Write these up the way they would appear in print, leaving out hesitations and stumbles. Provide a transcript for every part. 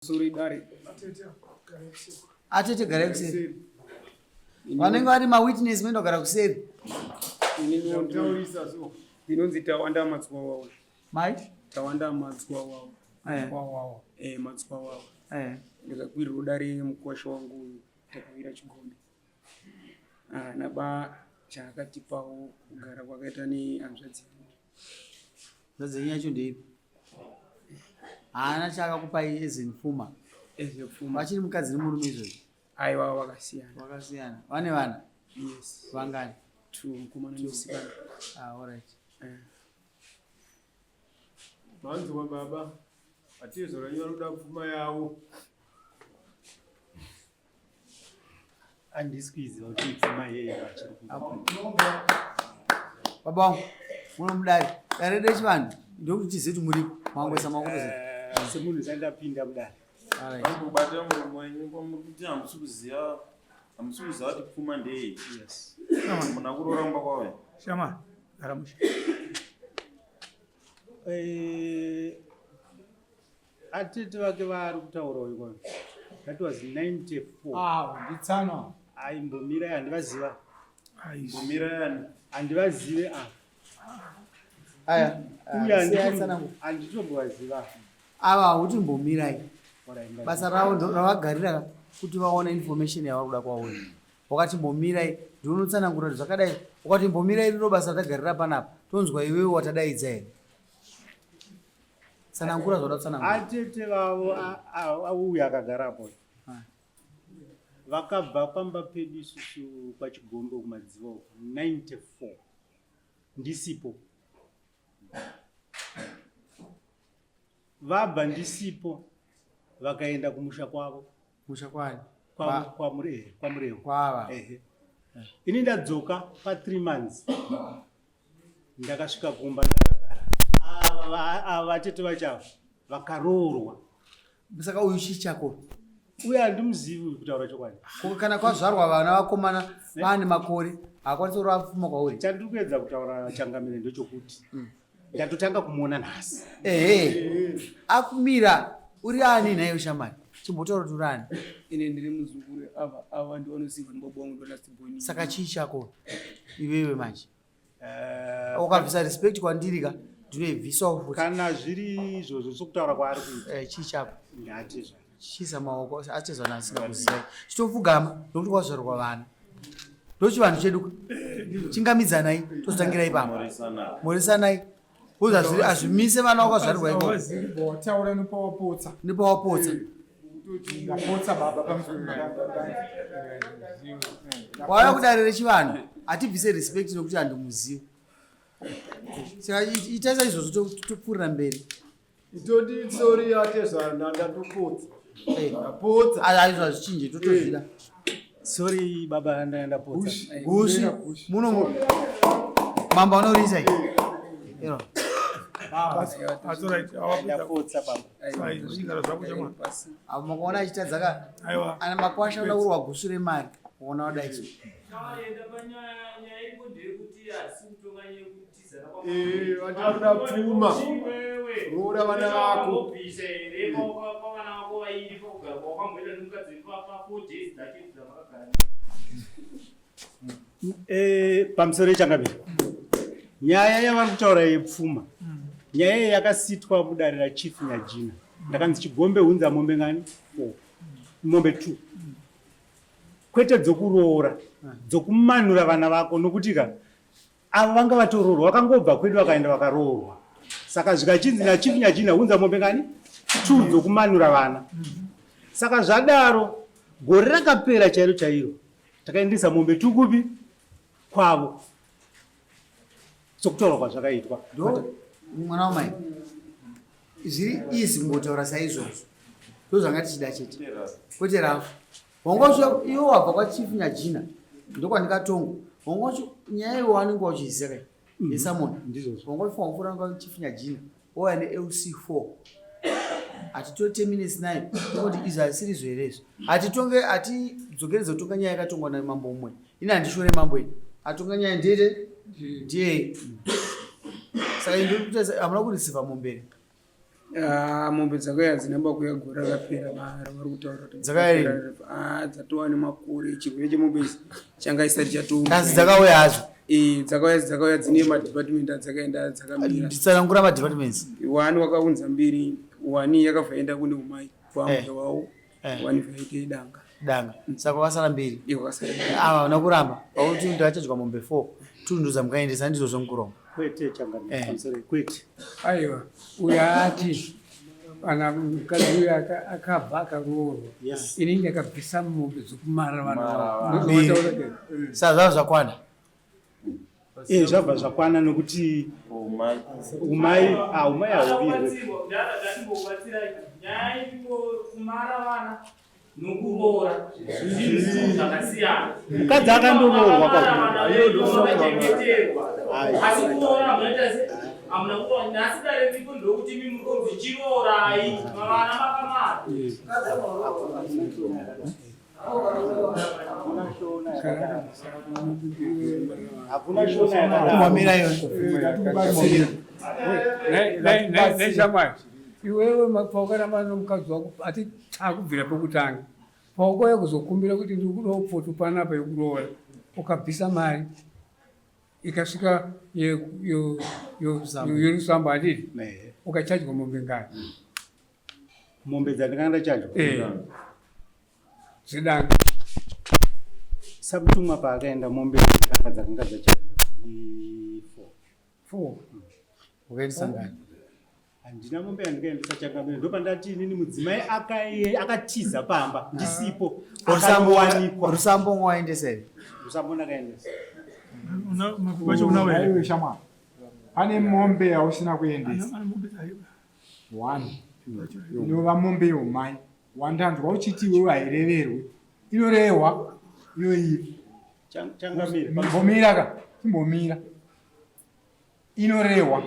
Sorry, Dari. Atete gara kuseri. Vanenge vari mawitness mendogara kuseri. Inonzi tawanda matswa wawo. Mai? Tawanda matswa wawo. Wawo. Matswa wawo. Ndikakwirira Dari mukosha wangu takawira chigombe. Naba chakatipawo kugara kwakaita nehanzvadzi. Hanzvadzi yacho ndeipi? Haana chakakupai ezimfuma. Ezimfuma. Vachiri mukadzi nemurume izvozvo? Aiwa vakasiyana. Vakasiyana. Vane vana? Yes. Vangani? 2 mukomana nemusikana. All right. Manzwa baba. Atizoranywa ruda pfuma yawo. Andisikuiziva kuti pfuma yeye vachiri baba wangu munomudari dare dechivanhu ndokuti tizive kuti muripo mangoisa makutozi semunhu sandapinda mudare kubata muromo wenyu kuti hamusi kuziva kuti pfuma ndeye muna kuroramba kwave shama garamusha atete vake vari kutaurawo ikona. That was 94. Nditsana. Aimbomira handivaziva. Mbomira yani. Handivazive apa. Aya. Uya handitombovaziva. Ava kuti mbomirai. Basa ravo ravagaririra kuti vaone information yavari kuda kwauri. Wakati mbomirai ndinotsanangura zvakadai. Wakati mbomirai riro basa ratagarira panapa. Tonzwa iwewe watadaidza here. Tsanangura zvoda kutsanangura. Atete vavo auya akagarapo. Vakabva pamba pedu isusu pachigombe kumadziva 94 ndisipo. Vabva ndisipo vakaenda kumusha kwavo. Musha kwani? Kwa Murevo. Kwava. Ini ndadzoka pa 3 months. Ndakasvika kumba ava atete vachavo vakaroorwa. Saka uyu chii chako? Uye handimuzivi kutaura chokwadi. Kana kwazvarwa vana vakomana vane makore hakwanisi kurova pfuma kwauri. Chandiri kuedza kutaura changamire ndechokuti ndatotanga kumuona nhasi. Akumira uri ani naye ushamani? Chimbotaura kuti uri ani? Ine ndiri muzukuru ava ndivanosiva ndibaba wangu ndonasiboni. Saka chii chako iwewe manje? Ukabvisa respect kwandirika ndinoibvisawo futi. Kana zviri izvozvo sokutaura kwaari kuita. Chii chako? Ngatizva. Chisa maoko atezvana asingakuzivai. Chitopfugama nokuti kwazvarwa vana. Ndochivanhu chedu chingamidzanai tozotangira ipapa. Morisanai. Uza azvimise vana wakazvarirwa ipo. Taura nipawapotsa. Nipawapotsa. Ndapotsa baba pamusoro. Wauya kudarire chivanhu atibvise respect nokuti handimuzivi. Saka itaisa izvozvo topfuurira mberi. Itoti sorry atezva ndatopotsa. Ndapotsa. Aizva zvichinje totozvida. Sorry baba ndapotsa. Gushi. Muno mamba unourisa iyi. Ero. That's right. Ndapotsa baba. Zvingaro zvako chama. Makaona achitadzaka. Aiwa. Ana makwasha unaurwa gusu remari. Uona wadai. Vanoda pfuma. Roda vana vako. Pamusoro changamire. Nyaya yavari kutaura yepfuma. Nyaya yakasitwa mudare raChief Nyajina. Ndakanzi chigombe hunza mombe ngani? 4. Mombe 2. Kwete dzokuroora, dzokumanura vana vako nokutika ava vanga vatoroorwa vakangobva kwedu vakaenda vakaroorwa. Saka zvikachinzi naChief Nyajina hunza mombe ngani? 2 dzokumanura vana. Saka zvadaro gore rakapera chairo chairo takaendesa mombe 2 kupi kwavo. Sokutaura kwazvakaitwa. Mwana wamai. Zviri izi kungotaura saizvozvo. Ndozvanga tichida chete. Kwete rafu. Wangosho iwo wabva kwaChief Nyajina ndokwandikatonga. Wangosho nyaya iwo wanenge wachiziva kai. Yesamona. Ndizvozvo. Wangosho wangofura kwaChief Nyajina. Oya neLC4. Ati 10 minutes nayo ndokuti izvi hasiri zverezvo. Atidzokeredza kutonga nyaya yakatongwa namambo umwe. Ina handishore mambo ine. Atonga nyaya ndete ndiye. Saka ndiri kuti hamuna kurisiva mumberi. Mombe dzakauya dzinamba kuya gore rakapera mara vari kutaura kuti dzatova nemakore chirwere chemombe idzi changa isati chatouma. Asi dzakauya hadzo. Dzakauya dzine madhipatimenti adzakaenda dzakamira. Nditsanangura madhipatiments. 1 wakaunza 2, 1 yakabva yaenda kune umai kuambuya wawo, 1 vaite danga. Saka wakasara 2. Wakasara 2. Ava nakuramba pauti ndachadya mombe 4 tunduza mukaendesa ndizo zvomukurongo. Kwete Changamire. Kwete. Aiwa, uyati kana mukadzi uyu akabva akaroorwa. Ini ndakabvisa mombe dzokumara vana vavo. Saka zvava zvakwana. Zvabva zvakwana nokuti umai hauvirwe. Mukadzi akandoroorwa hakuna shona kumamira neshamwari iwewe paukaramba nomukadzi wako ati takubvira pekutanga paukoya kuzokumbira kuti ndikuda upoto panapa yekuroora ukabvisa mari ikasvika yerusambo handiti ukachadya mombe ngani mombe dzandikanga chadya zvidanga sakutumwa paakaenda mombe dzakanga dzachadya 4 ukaendesa ngani handina mombe yandikaendesa Changamire ndopandati inini mudzimai akatiza pamba ndisipo akawanikwa. Rusambo mwaendesa here? Rusambo ndakaendesa. Aiwe shamwari pane mombe yausina kuendesa 1 inova mombe yeumai wandanzwa uchiti iwewe haireverwe inorehwa iyoiyi Changamire chimbomira inorehwa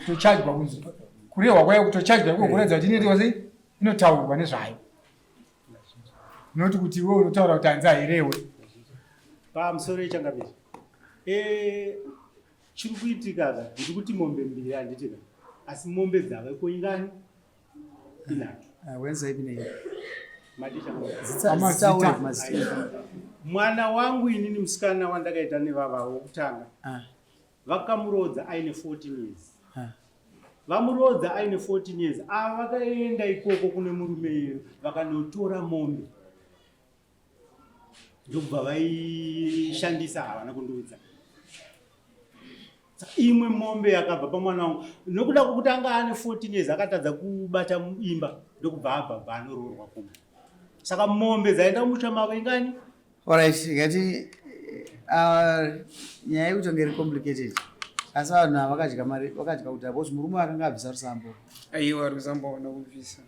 tochadya kunzi kurehwa kwaya kutochadya iko kuredza kuti inoitwa sei inotaurwa nezvayo noti kuti iwewe unotaura kuti hanzi hairehwe pamusoro yeChangamire chiri kuitika ndikuti mombe 2 handitika asi mombe dzaveko ingani inato wenza ipi nei mwana wangu inini musikana wandakaita nevava wokutanga vakamurodza aine 14 years vamurodza aine 14 years vakaenda ikoko kune murume vakanotora mombe ndobva vaishandisa havana kundiudza imwe mombe yakabva pamwana wangu nokuda kwokuti anga ane 14 years akatadza kubata imba ndokubva abva anoroorwa kumwe saka mombe dzaenda musha mavo ingani. Alright, ngati nyaya yekutonge iri complicated asi vanhu havakadya mari vakadya kuti apoti murume akanga abvisa rusambo. Aiwa rusambo wana kubvisa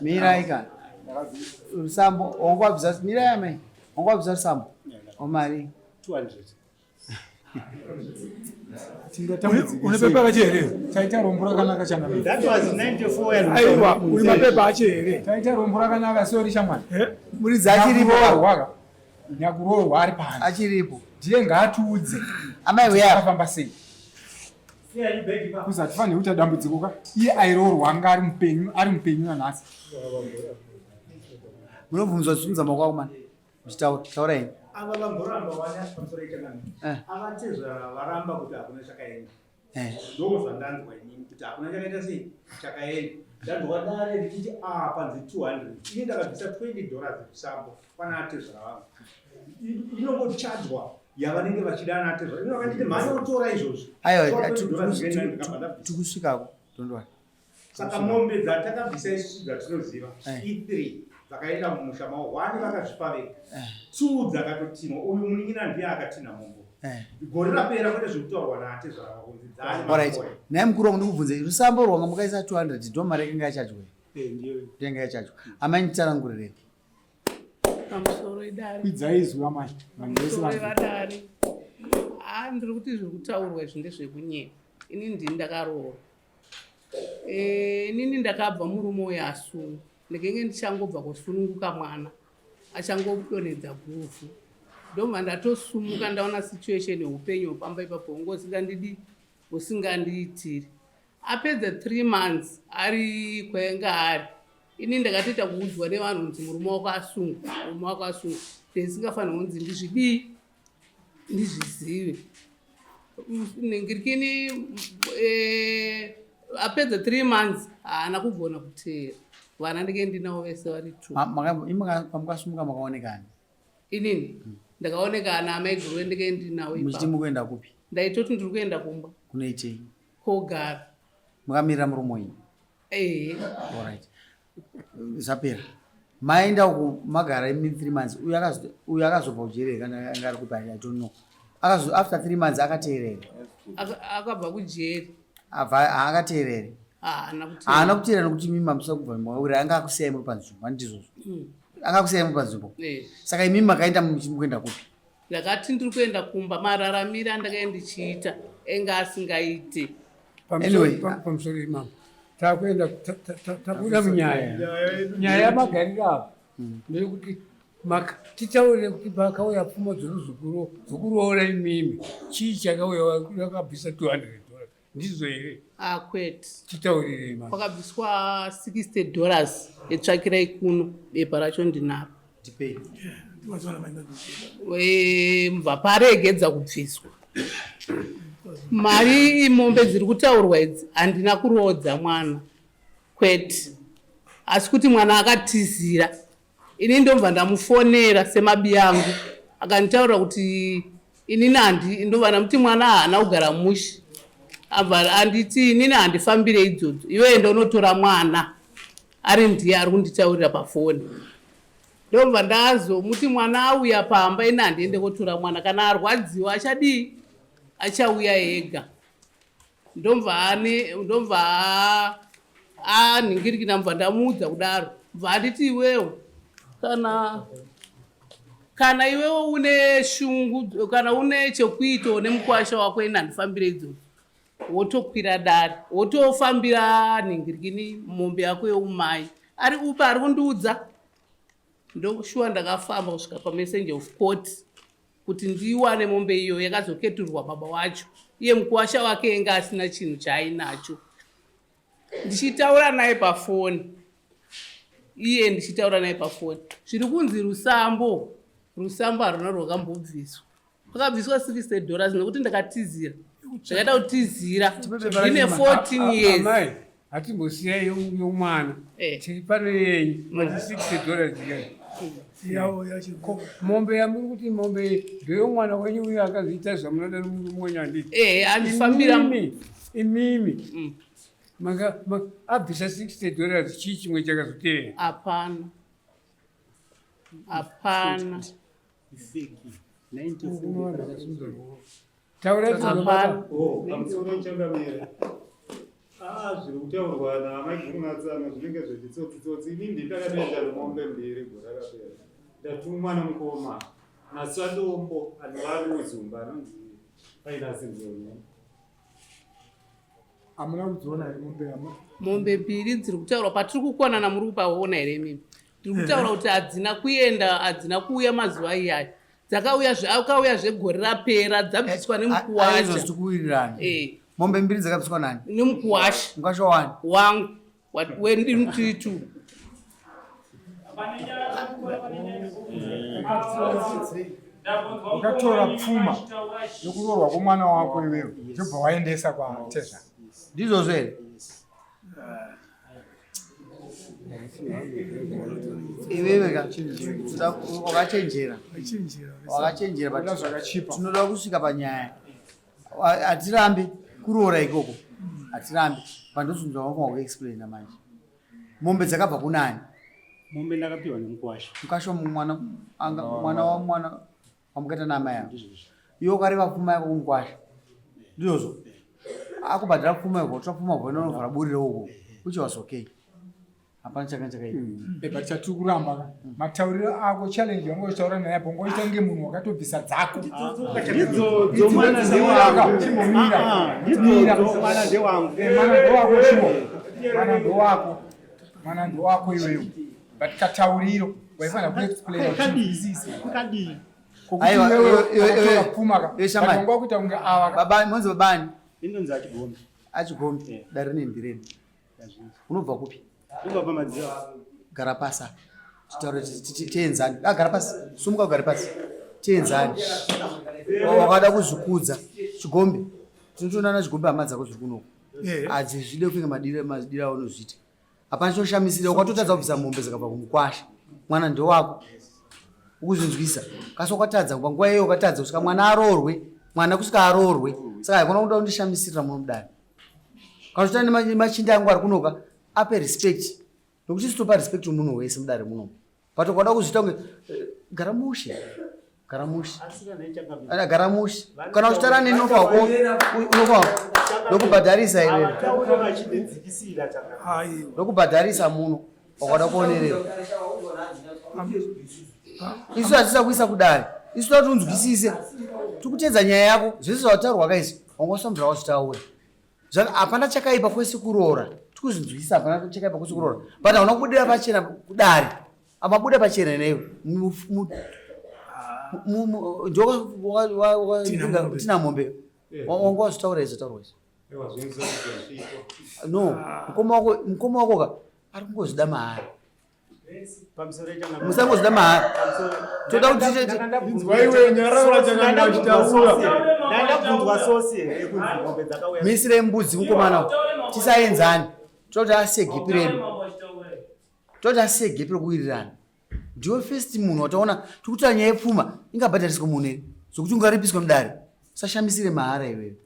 mirai kana rusambo wanga wabvisa mirai amai wanga wabvisa rusambo omari 200 unepepa kachi here taita rombo rakanaka Changamire. That was 94 aiwa uri mapepa achi here taita rombo rakanaka sori shamwari muridzi achiripo nyakuroorwa ari pano achiripo ndiye ngaatiudze amai weya akafamba sei kuzi hatifaniri kuita dambudziko ka iye airoorwa anga ari mupenyu nanhasi munobvunzwa zvichibvunza maoko ako mana muchitaura ini ava vamboramba vanya pamusoro yeChangamire avatezva varamba kuti hakuna chakaenda ndozvandanzwa inini kuti hakuna chakaita sei chakaenda ndanzwa dare richiti panzi 200 ini ndakabvisa $20 kusambo pana atezva vangu inongochadzwa yavanenge vachida ana atezva ino vakanditi mhanya utora izvozvo aiwa tikusvikako tondwani saka mombe dzatakabvisa isusu dzatinoziva i3 dzakaenda mumusha mavo 1 vakazvipa vega 2 dzakatotinwa uyu munin'ina ndiye akatina mombo gore rapera kwete zvekutaurwa naatezva vakunzi alright naye mukuru wangu ndikubvunze rusambo rwanga mukaisa 200 ndo mari yakanga yachadya ndenge yachadya amai nditsanangurirei pamusoro idare idzaizwa mai vadare ndiri kuti zvekutaurwa izvi ndezvekunyepa inini ndini ndakaroora inini ndakabva murume uyo asungu ndikenge ndichangobva kusununguka mwana achangodonedza guvhu ndobva ndatosumuka ndaona situation yeupenyu hwepamba ipapo ungosingandidi usingandiitiri apedza 3 months ari kwaenga ari ini ndakatoita kuudzwa nevanhu kunzi murume wako asunga ndisingafanira kunzi ndizvidii ndizvizive ningirikini apedza 3 months haana kugona kuteera vana ndike ndinavo vese vari 2 pamukasumuka makaonekani inini ndakaonekana amaiguru ndike ndinavo muchiti mukuenda kupi ndaitoti ndiri kuenda kumba kunoitei kogara mukamirira murume wenyu ehe alright zapera maenda uku magara 3 months uyu akazobva ujere kana anga ari kupi I don't know after 3 months akateerera akabva kujeri haakateerere haana kuteerera nokuti mimi mamusa kubva mauri anga akusiyai muri panzvimbo handizvozvo anga akusiyai muri panzvimbo saka imimi makaenda mukuenda kupi ndakati ndiri kuenda kumba mararamire andakanga ndichiita enga asingaite pamusoro imama takuenda tabuda munyaya yamagariro apa ndeyekuti titaurire kuti pakauya pfumo dzokuroora imimi chii chakauya yakabvisa $200 ndizo here kwete titaurire imama pakabviswa $60 etsvakirai kuno bepa racho ndinaro mva paregedza kubviswa mari imombe dziri kutaurwa idzi handina kurodza mwana kwete asi kuti mwana akatizira ini ndomva ndamufonera semabi angu akanditaurira kuti inini ndobva ndamuti mwana haana kugara mushi abva anditi inini handifambire idzodzo iwe enda unotora mwana ari ndiye ari kunditaurira pafoni ndomva ndazomuti mwana auya pamba ini handiende kotora mwana kana arwadziwa achadii achauya ega ndomva anhingirikina mubva ndamuudza kudaro mubva anditi iwewo kana iwewo une shungu kana une chekuitawo nemukwasha wako ini handifambire idzodzo wotokwira dare wotofambira nhingirikini mombe yako yeumai ari upa ari kundiudza ndoshuwa ndakafamba kusvika pamessenger of court kuti ndiwane mombe iyo yakazoketurwa baba wacho iye mukuwasha wake enga asina chinhu chaainacho ndichitaura naye pafoni zviri kunzi rusambo haruna rwakambobviswa kwakabviswa $60 nekuti ndakatizira zvakaita kutizira ine 14 years hatimbosiyai yomwana tiri pano yenyu mati $60 mombe yamuri kuti mombe ndeyomwana wenyu uyo akazoita zvamunoda nomurume wenyu handiti handifambira imimi abvisa $60 chii chimwe chakazoteera hapana zviri kutaurwa namaigunungatsana zvinenge zvechitsotsi ini ndindakatoenda nemombe 2 gore rakapera ndatumwa nomukoma nasadombo anovari muzumba anonzi painasinzoni hamuna kudziona here mombe 2 dziri kutaura patiri kukonana muri kupaona here mimi ndiri kutaura kuti hadzina kuenda hadzina kuuya mazuva iyayo dzakauya zvegore rapera dzabviswa nemukuwasha mombe 2 dzakabviswa nani nemukuwasha mukuwasha wani wangu wendinutitu ukatora pfuma yokuroorwa kwomwana wako iwewe chobva waendesa kwatezva ndizvozvo here iwewe wakachenjera tinoda kusvika panyaya hatirambi kuroora ikoko hatirambi pandozunzwa wafa wakuexplaina manje mombe dzakabva kunani mombe ndakapiwa nemukwasha mukasha mwana wamukaita namai yako iwe ukareva pfuma yako kumukwasha ndizvozvo akubhadhira pfuma yako toapfuma voinonovhara burire uko which was okay hapana chakanga chakaita but chatiri kuramba matauriro ako challenge wangotaura naye apo ngoita nge munhu wakatobvisa dzako mwana ndewako mwana ndowako iwewe but katauriro waifanira kuexplain kadii pfuma ka kuita kunge monzi babani inonzi achigombe achigombe dari nendireni unobva kupi Ndobva pamadziro. gara pasi titaure tienzani gara pasi sumuka ugare pasi tienzani wakada kuzvikudza chigombe tinotoonana chigombe hama dzako zviri kunoko adzizvide kunge madira aunozviita hapana chinoshamisira ukatotadza kubvisa mombe dzakabva kumukwasha mwana ndewako ukuzvinzwisa kasi wakatadza panguva iyoyo ukatadza kusvika mwana aroorwe mwana kusvika aroorwe saka haikona kuda kundishamisirira muno mudare kana totana nemachinda angu ari kunoka ape respect nokuti sitopa respect munhu wese mudare muno but ukada kuzviita kunge garamushe garamushe kana uchitara nenofako nokubhadharisa iwe nokubhadharisa muno wakada kuonerera isu hatisa kuisa kudare isu tati unzwisise tikutedza nyaya yako zvese zvataurwa kaizvi wangosamudza wazvitaura hapana chakaipa kwese kuroora tikuzvinzwisisa hapana chakaipa kwese kuroora but hauna kubudira pachena kudare amabuda pachena newe tina mombe wanga wazvitaura izvo taurwa izvo no mukoma wako ka ari kungozvida mahara musangozvida mahara toda kutimisire mbudzi mukomana tisaenzani toti asiye gepi redu toti asiye gepi rekuwirirana ndiwe first munhu wataona tikutora nyaya yepfuma ingabhadhariswa munhu ere zokuti ungaripiswa mudare usashamisire mahara iwewe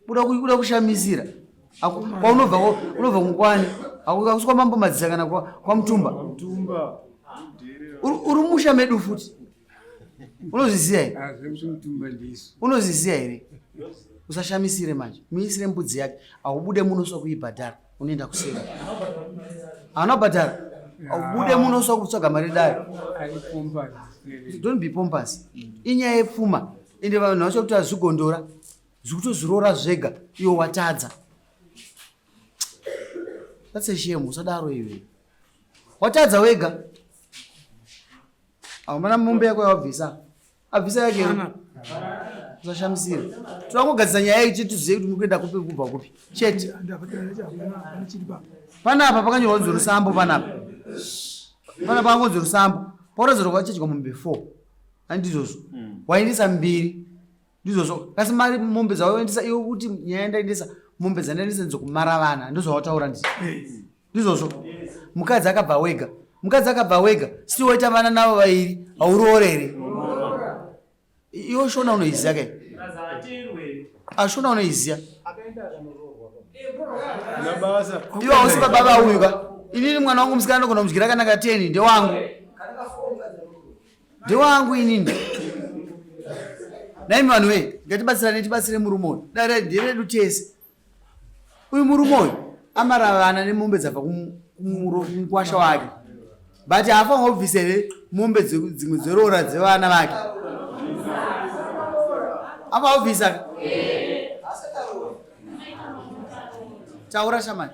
uda kushamisira kwaunobva mukwani akuswa mambo madzisa kana kwamutumba uri musha medu futi unozviziya here unozviziya here usashamisire manje muisire mbudzi yake aubude muno uswa kuibhadhara unoenda kusera hauna bhadhara aubude muno uswa kutsvaga mari dare don't be pompous inyaya yepfuma ende vanhu vachokuti azvigondora zvikutozviroora zvega iwo watadza that's a shame usadaro iwe watadza wega haumana mombe yako yawabvisa abvisa yake usashamisira tinangogadzisa nyaya iyi tizive kuti mukuenda kupi kubva kupi chete panapa pakanyorwa kunzi rusambo panapa pakangonzi rusambo pauradzirwa kwachedya mombe 4 handizvozvo waendesa 2 ndizvozvo kasi mari mombe dzawaendesa iwe kuti nyaya ndaendesa mombe dzandaendesa ndzokumara vana ndozvawataura ndizvozvo mukadzi akabva wega siti waita vana navo vairi hauroorere iwe shona unoiziya kai ashona unoiziya iwe hausi baba vauyuka inini mwana wangu musikana ndogona mudyira kana ka 10 ndewangu inini naimi vanhu we ngatibatsirane tibatsire murume uyu dare nderedu tese uyu murume uyu amara vana nemombe dzabva kumukwasha wake but hafa ngobvisere mombe dzimwe dzerora dzevana vake apa obvisa taura shamani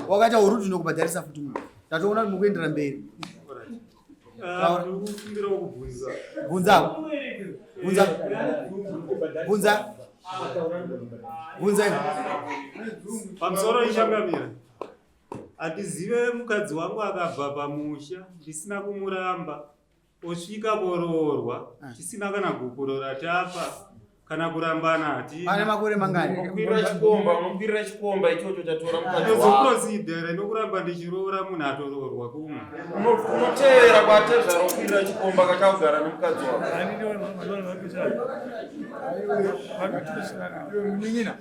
wakati hurudi nokubhadharisa futi munhu tatoona kuti mukuendera mberi bunza pamusoro ichangamira handizive mukadzi wangu akabva pamusha ndisina kumuramba osvika koroorwa tisina kana gukurora tapa kana kurambana hati ane makore mangani unokwirira chikomba ichocho chatora mukadzoprosidhere nokuramba ndichiroora munhu atoroorwa kumwe unoteera kwatezvaro kukwirira chikomba kachakugara nemukadzi wako munin'ina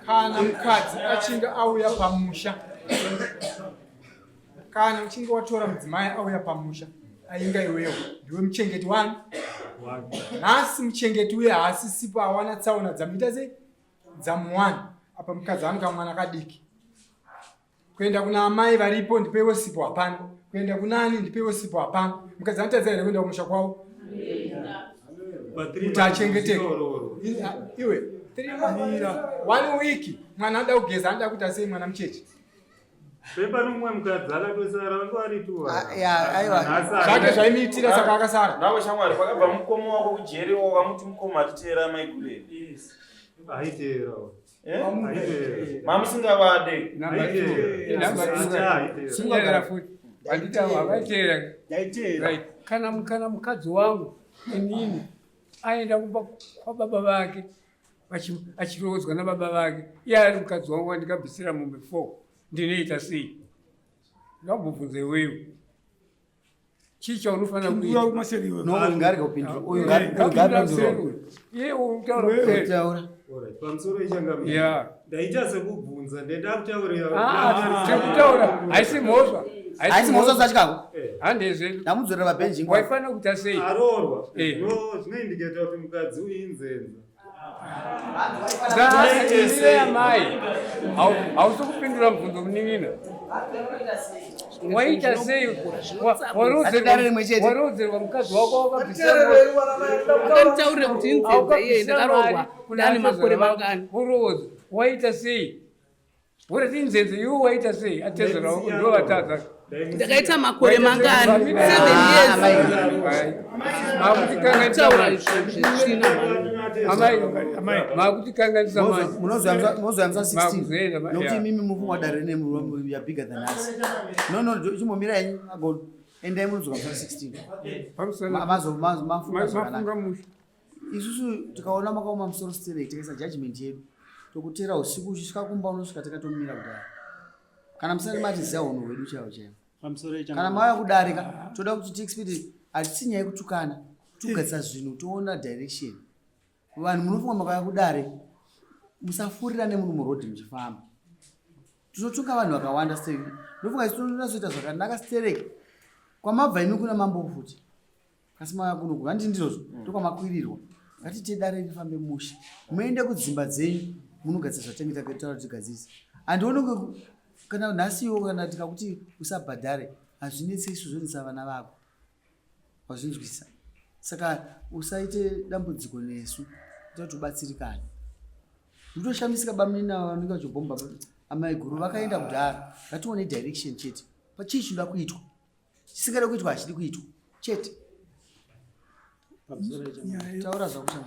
kana mukadzi achinge auya pamusha kana uchinge watora mudzimai auya pamusha ainga iwewo ndiwe muchengeti 1 nhasi muchengeti uye haasisipo awana tsaona dzamuita sei dzamu1 apa mukadzi anuka mwana kadiki kuenda kuna amai varipo ndipewo sipo hapana kuenda kunani ndipewo sipo hapana mukadzi anotadza here kuenda kumusha kwavo kuti achengeteke iwe 3 1 wiki mwana anoda kugeza anoda kuita sei mwana mucheche pepa nomwe mukadzi akatosara vangovarituwa aiwa zvake zvaimitira saka akasara. nawe shamwari kwakabva mukoma wako kujeri wakamuti mukoma atiteera maigureri aiteerawo mamusingavade Singagara futi. Andita wavaiteera. Ndaiteera. Kana mukadzi wangu inini aenda kumba kwa baba vake achirodzwa nababa vake iye ari mukadzi wangu wandikabvisira mombe 4 ndinoita sei? Ndambobvunze wewe chii chaunofanira kuita? Iye utaura pamusoro ichangamira ndaita sekubvunza ndenda kutaura haisi mhosva zachikako handezve ndamudzorera pabhenji waifanira kuita sei? aroorwa zvinoindiketa kuti mukadzi uyu inzenza. Mai hausi kupindura mubvunzo munin'ina. Waita sei? Warodzerwa mukadzi wako Akanitaurira kuti inzenza iye ndakaroorwa kudani makore mangani. Kurodza waita sei? Urati inzenza iwe waita sei? Atezera wako ndo vatadza. Ndakaita makore mangani 7 years. Taura zvisina makuti kanganisa munozoyamisa 16 nokuti mimi mufungwa dare nemu ya bigger than us. No chimomira yenyu agodo endai munozokambisa 16 mafunga isusu tikaona makaoma musoro sitereki tikaisa judgment yedu tokutera usiku uchisvika kumba unosvika takatomira kudare kana musati mati ziya unhu hwedu chaiwo chaiwo kana mauya kudarika toda kuti tiexpect hatisi nyaya yekutukana togadzisa zvinhu toona direction. Vanhu munofunga makauya kudare musafurira nemunhu murodhi muchifamba. Tinotunga vanhu vakawanda stereki ndofunga isi tonazoita zvakanaka stereki kwamabva imi kuna mambo futi kasi mauya kunoku handiti ndirozvo ndokwamakwirirwa. Ngatite dare rifambe musha muende kudzimba dzenyu munogadzisa zvatenge takataura kuti tigadzise. Handioni kana nhasiwo kana tikakuti usabhadhare hazvinetsi isu zvonetsa vana vako wazvinzwisa. Saka usaite dambudziko nesu totubatsirikana. Ndinoshamisika bamunina vanenge vachibhomba amai guru vakaenda kudhara ngatione direction chete pachii chinoda kuitwa chisingada kuitwa hachidi kuitwa chete. Taura zvakushama.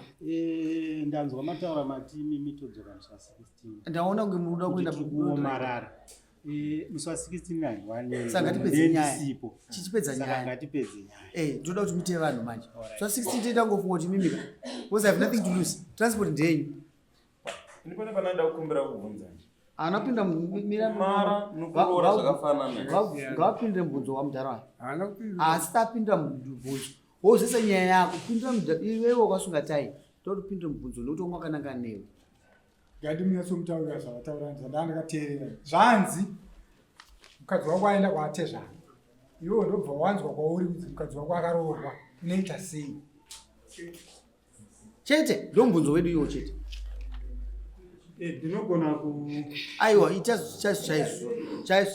Ndanzwa mataura mati mimi todzoka musi wa16. Ndaona kunge munoda kuenda kuomarara. Musi wa16 wani. Saka tipedze nyaya. Chichipedza nyaya. Saka ngatipedze nyaya. Toda kuti muite vanhu manje. So 16 tenda ngofunga kuti mimika. Because I have nothing to lose. Transport ndenyu. Ndipone pananda kukumbira kubvunza. Anapinda mara nukurora zvakafanana. Ngapinde mubvunzo wamudhara. Asi tapinda mubvunzo. Wozisa nyaya yako pinda iwewe wakasunga tai. Totopinda mubvunzo nokuti mwakananga newe. Ngadi munyatsotaurira zvavataura ndandakateerera. Zvanzi mukadzi wako aenda kwaatezvana. Iwe ndobva wanzwa kwauri kuti mukadzi wako akaroorwa unoita sei? Chete ndo mubvunzo wedu iwo chete. Ndinogona aiwa ita chaizvo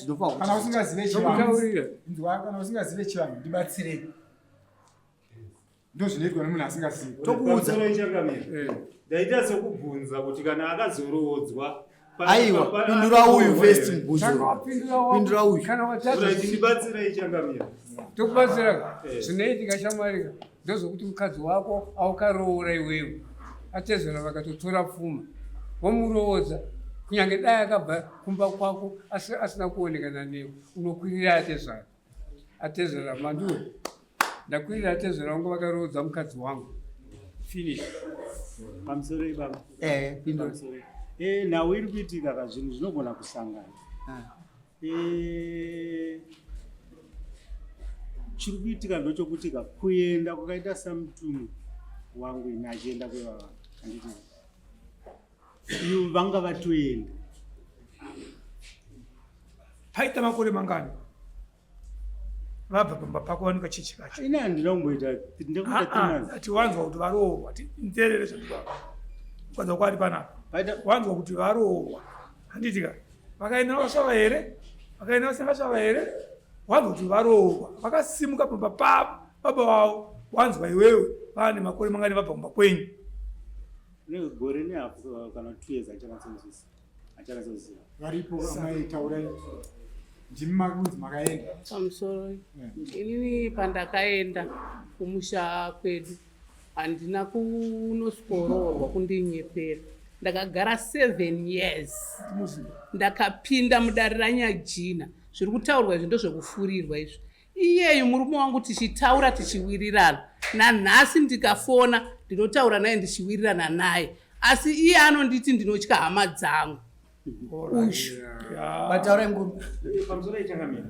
ndinofanira kana usingazive chivanhu kana usingazive chivanhu ndibatsirei. Ndo zvinoitwa nemunhu asingazivi. Tokuudza ndaita sekubvunza kuti kana akazorodzwa aiwa pindura uyu first mubvunzo. Pindura uyu ndibatsirei changamira. Tokubatsira zvinoitika shamwarika ndozvokuti mukadzi wako aukaroora iwewe atezera vakatotora pfuma vomuroodza kunyange dai akabva kumba kwako asina kuonekana newe unokwirira atezera manduwe ndakwirira atezera vangu vakaroodza mukadzi wangu finish. Pamusoro ibaba. Pindura. Nhau iri kuitika kazvinhu zvinogona kusangana. Chiri kuitika ndochokuti kuenda kwakaita samutumwa wangu ina achienda kwevava handiti ivo vanga vatoenda paita makore mangani vabva pamba pako vanika chichikacho ine handina kumboita ati wanzwa kuti varoorwa ti nzerere zvandivava kwanza kwari panapa wanzwa kuti varoorwa handitika vakaenda vasava here vakaenda vasina vasava here wanzwa kuti varoorwa vakasimuka pamba pavo baba wavo wanzwa iwewe vane makore mangani vabva kumba kwenyu gore nehafu kana 2 years achakatsoziva varipo amai taurai ndimi makunzi makaenda pamusoro inini pandakaenda kumusha kwedu handina kunoskororwa kundinyepera. Ndakagara 7 years ndakapinda mudare ranyajina. Zviri kutaurwa izvi ndozvekufurirwa izvi. Iyeyu murume wangu tichitaura tichiwirirana, nanhasi ndikafona ndinotaura naye ndichiwirirana naye, asi iye anonditi ndinotya hama dzangu. Ushu Bataura nguru. Pamusoro ichangamira.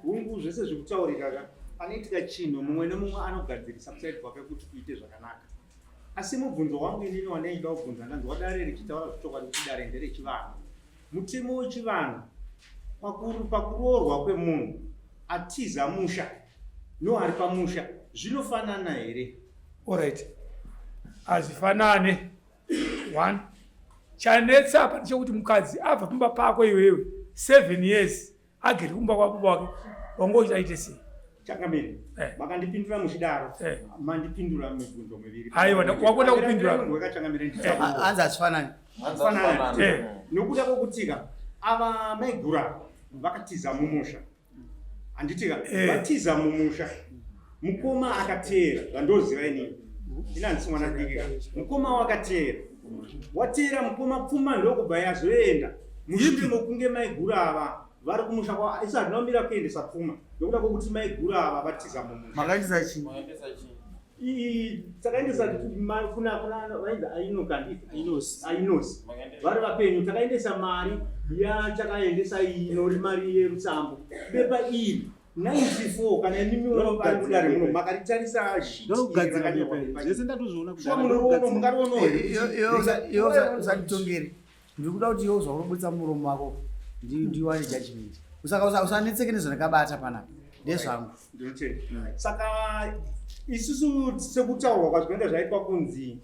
Hungu zvese zvekutaurika ka. Panoitika chinhu mumwe nemumwe anogadzirisa kuside kwake kuti kuite zvakanaka. Asi mubvunzo wangu inini wandaida kubvunza ndanzi wadare richitaura zvochokwadi kuti dare nderechivanhu. Mutemo wechivanhu pakuroorwa kwemunhu atiza musha noari pamusha zvinofanana here? Alright. Hazvifanane. 1. Chanetsa apa ndechekuti mukadzi abva kumba pako iwewe 7 years agere kumba kwako kwake wangoita ite sei? Changamire. Makandipindura muchidaro. Mandipindura mibvunzo miviri. Aiwa wakwenda kupindura. Wakachangamire nditsa. Hanza asifanani. Fanana. Nokuda kwokutika ava maigura vakatiza mumusha. Anditika vatiza mumusha. Mukoma akateera vandoziva inini. Inanzi mwana dikika. Mukoma wakateera. Watera mukoma pfuma ndokubva yazoenda. Mushure mokunge maigura ava vari kumusha kwa isa ndinomira kuendesa pfuma. Nokuda kwokuti maigura ava vatiza mumusha. Makaendesa chii? Takaendesa kuna vaida ainos vari vapenyu takaendesa mari yatakaendesa inori mari yerutsambo bepa iri 94 kana nimiwo vari kudare muno makaritarisa usanditongere ndikuda kuti iwe zvaunobudisa muromo wako ndiwane judgment usaka usanetseke nezvandakabata panapa ndezvangu. Saka isusu sekutaurwa kwazvinoenda zvaitwa kunzi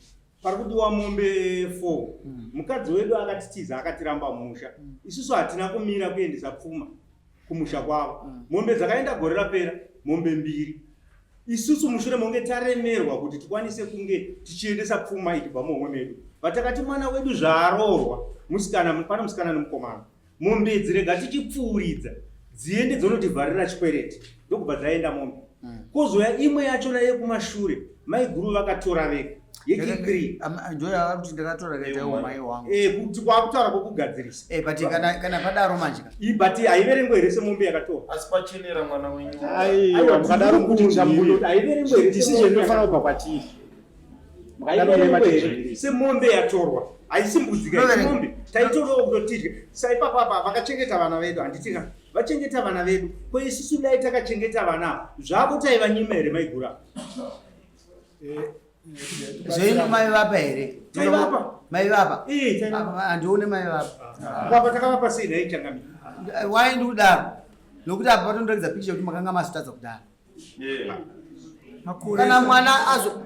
pari kudiwa mombe 4 mukadzi wedu akatitiza akatiramba musha. Isusu hatina kumira kuendesa pfuma kumusha kwavo. Mombe dzakaenda gore rapera mombe 2. Isusu mushure monge taremerwa kuti tikwanise kunge tichiendesa pfuma iti pamomwe medu. Vatakati mwana wedu zvaaroorwa pana musikana nemukomana. Mombe dzirega tichipfuuridza dziende dzonotivharira chikwereti ndokubva dzaenda mombe. Kozoya imwe yachona yekumashure maiguru vakatora veka yechi3 njoya kuti ndakatora kaita umai wangu kuti kwakutaura kwokugadzirisa but kana padaro manje but haiverengwe here semombe yakatora asi pachenera mwana wenyu aiwa mukadaro kuti haiverengwe here decision inofanira kubva kwatiri. semombe yatorwa haisimbudzika semombe taitorawo kutotidya saipapapa vakachengeta vana vedu handitika vachengeta vana vedu kweisusu dai takachengeta vana zvavo taivanyima here maigura zveino mai vapa here? Mai vapa handione mai vapa takavapa sei nhai changamira waindi kudaro nokuti apa patondoregedza picha kuti makanga masitadza kudaro kana mwana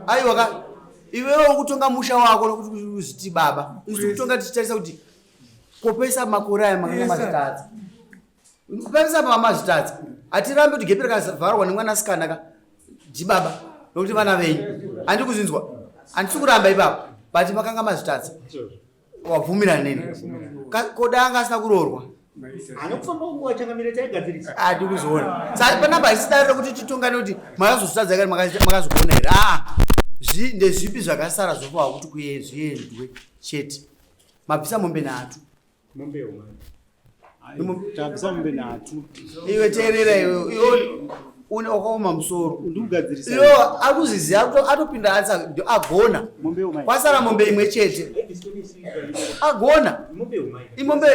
aiwa iwewo kutonga musha wako nokuti uziti baba isu kutonga tichitarisa kuti kopesa makore aya makanga mazitadza kupesa pa mazitadza atirambe kuti gepe rakavharwa nemwanasikana ka ndibaba nokuti vana venyu handi kuzinzwa handisi kuramba ipapo but makanga mazitadza wabvumira neni koda anga asina kuroorwa anokufamba kunguva changamire taigadzirisa hadi kuzoona saka panapa hisidarira kuti titongane kuti makazozvitadza kari makazogona here ndezvipi zvakasara zvopawa kuti zviendwe chete mabvisa mombe 3 iwe teerera iwe wakaoma musoro iwo akuziziva atopinda agona kwasara mombe imwe chete agona imombe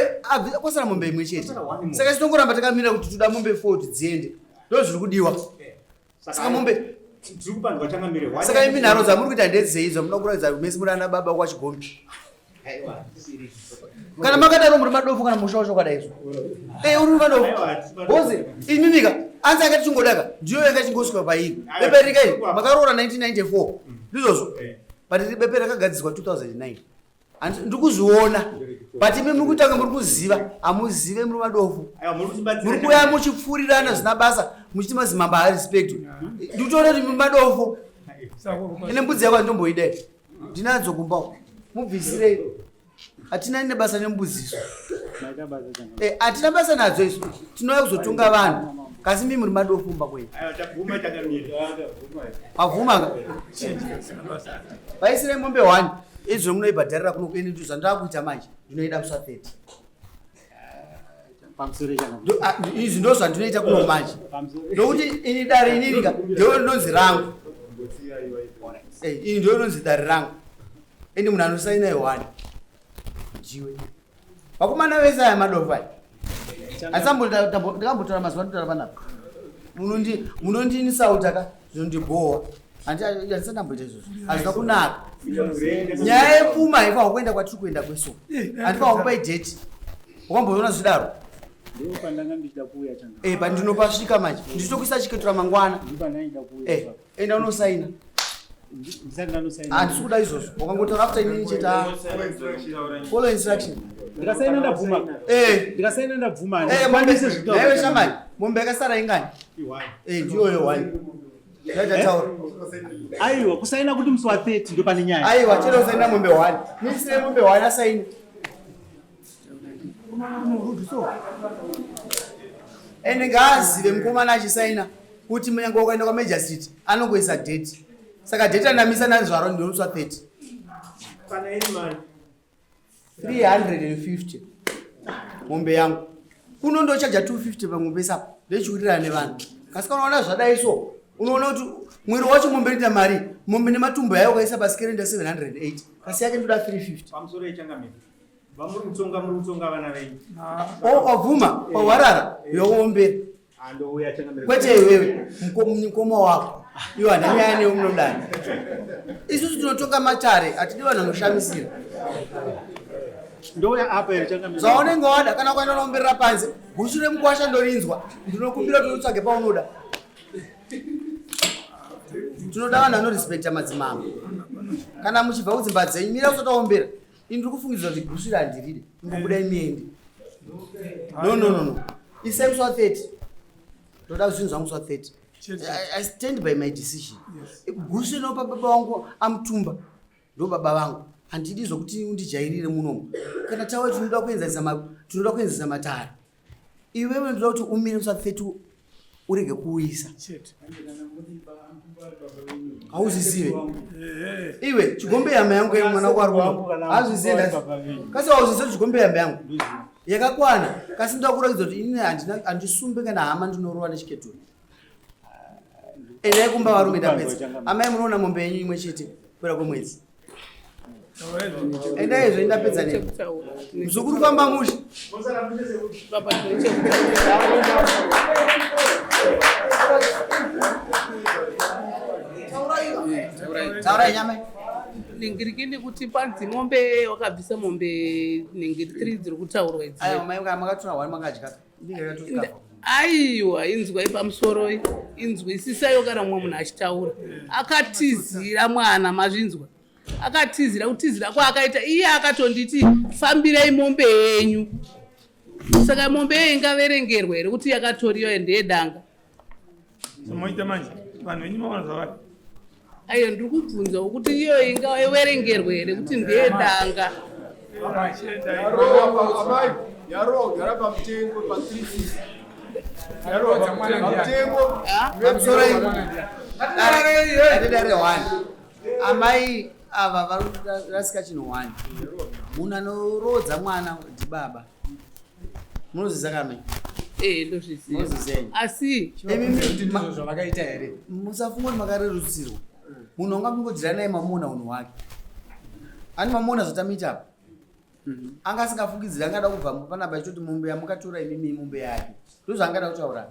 kwasara mombe imwe chete saka tinongoramba takamira kuti toda mombe 4 kuti dziende ndo zviri kudiwa saka mombe saka imi nharo dzamuri kuita ndedzeizva muda kuratidza mese muri ana baba kwachigombe kana makadaro muri madofu kana musha wacho kadaizvo uri madofu bozi imimika anzi akati chingodaka ndiyo yakachingosvika pairi bepe rikai makaroora 1994 ndizvozvo but bepe rakagadziswa 2009 ndikuzviona but imi muri kutanga muri kuziva hamuzive muri madofu muri kuya muchipfuurirana zvina basa muchiti mazimamba harespect ndikutoona kuti muri madofu ine mbudzi yako anditomboidai ndinadzo kumba mubvisirei hatina nebasa nembuziso. Maita basa changa. Hatina basa nadzo isu. Tinouya kuzotunga vanhu. Kasi mimi muri madofumba kwenu. Tabvuma chakamira. Mavhuma. Vaisire mombe 1. Izvo munoibhadharira kuno kueni kuti zvandava kuita manje ndinoida muswa 30. Pamusoro changa. Izvi ndo zvandinoita kuno manje. Nokuti ini dare iniringa ndio ndonzi rangu. Ini ndio ndonzi dare rangu. Ende munhu anosaina 1. Jiwe. Vakomana vese aya madofai. Ndakambotora mazuva ndinotora panapa. Munondinisa ka zvinondibowa. Handisana mboita izvozvo. Hazvina kunaka. Nyaya yepfuma haifanirwa kuenda kwatiri kuenda kweso. Handifanirwa kupa idheti. Wakamboona zvidaro? Ndiko pandanga ndichida kuuya changa. Pandinopasvika manje. Ndichitokuisa chiketura mangwana. Ndiko pandanga kuuya. Enda unosaina. Ndisati ndanosaina. Handisi kuda izvozvo. Wakangotaura after inini cheta. Follow instruction. Ndikasaina ndabvuma. Ndikasaina ndabvuma. Mandise zvitoro. Ewe shamai. Mombe yakasara ingani? Ndiyoyo 1. Ndataura. Aiwa kusaina kuti musi wa 30 ndo pane nyaya. Aiwa chero usaina mombe 1. Nisire mombe 1 asaini. Ende ngaazive mukomana achisaina kuti munyange wakaenda kwaMajor Street anongoisa date. Saka date andamisa nazvaro ndinomuswa 30. Kana iri mani 350 mombe yangu. Kunondochaja 250 pamombe sapo. Ndechiurira nevanhu. Kasi kana unaona zvadai so unoona kuti mwiri wacho mombe ita mari. Mombe nematumbo yayo kaisa basikere nda 708. Kasi yake ndoda 350. pamusoro echangamira. Vamuri mutsonga vana venyu. Wavhuma pawarara yombe. Andouya changamira. Kwete iwewe mukoma wako. Iwo handanyaya newe munodani. Isusu tinotonga matare atidi vanhu vanoshamisira. Ndouya apa here changamira. Zvaunenge wada kana ukaenda unomberera panze guchu remukwasha ndorinzwa ndinokumbira kuti utsvage paunoda. Tinoda vanhu vanorespekta madzimambo. Kana muchibva kudzimba dzenyu mira usataombera. Ini ndiri kufungidzira kuti guchu iri handiride imbobudai miende. No. Isai muswa 30. Ndoda kuzvinzwa muswa 30. I stand by my decision. Guchu inopa baba vangu amutumba ndo baba vangu. Handidi zvokuti undijairire munomu. Kana tawe tinoda kuenzesa matare. Iwewe ndoda kuti umire muswa 30 urege kuuyisa. Hauzizive. Iwe chigombe yama yangu mwana warume. Hauzizive. Kasi hauzizive chigombe yama yangu. Yakakwana. Kasi ndakurakidza kuti ini handisumbe kana hama ndinorowa nechiketura. Enda kumba varume ndapedza. Amai munoona mombe yenyu imwe chete kupera kwemwedzi. Enda izvo ndapedza nemi. Muzukuru famba mushi. Taura nyama. Ningirikini kuti panzi mombe wakabvisa mombe ningiri 3 dziri kutaurwa idzi. Aiwa mai makatora 1 makadya. Aiwa inzwai pamusoro inzwisisayo kana mumwe munhu achitaura. Akatizira mwana mazvinzwa. Akatizira kutizira kwaakaita iye akatonditi fambirai mombe yenyu. Saka mombe yenyu ingaverengerwa here kuti yakatoriwa ndeyedanga. Somoita manje vanhu venyu mawana zvavari. Aiyo ndiri kubvunza kuti iyo ingaverengerwa here kuti ndeyedanga. Yaro pamutengo pa 350. Yaro dzamwana Pamutengo. Pamusoro dare 1. Amai ava varasika chino 1. Munhu anorodza mwana ndibaba. Munozviziva kame? Ndozviziva. Munozviziva. Asi ndizvo zvavakaita here. Musafunga kuti makarerutsirwa. Munhu angamungodzira naye mamona unhu wake. Ani mamona zvatamita apa. Anga asingafungidzira angada kubva panapa achitoti mombe yamukatora imimi mombe yake. Ndozvaangada kutaura.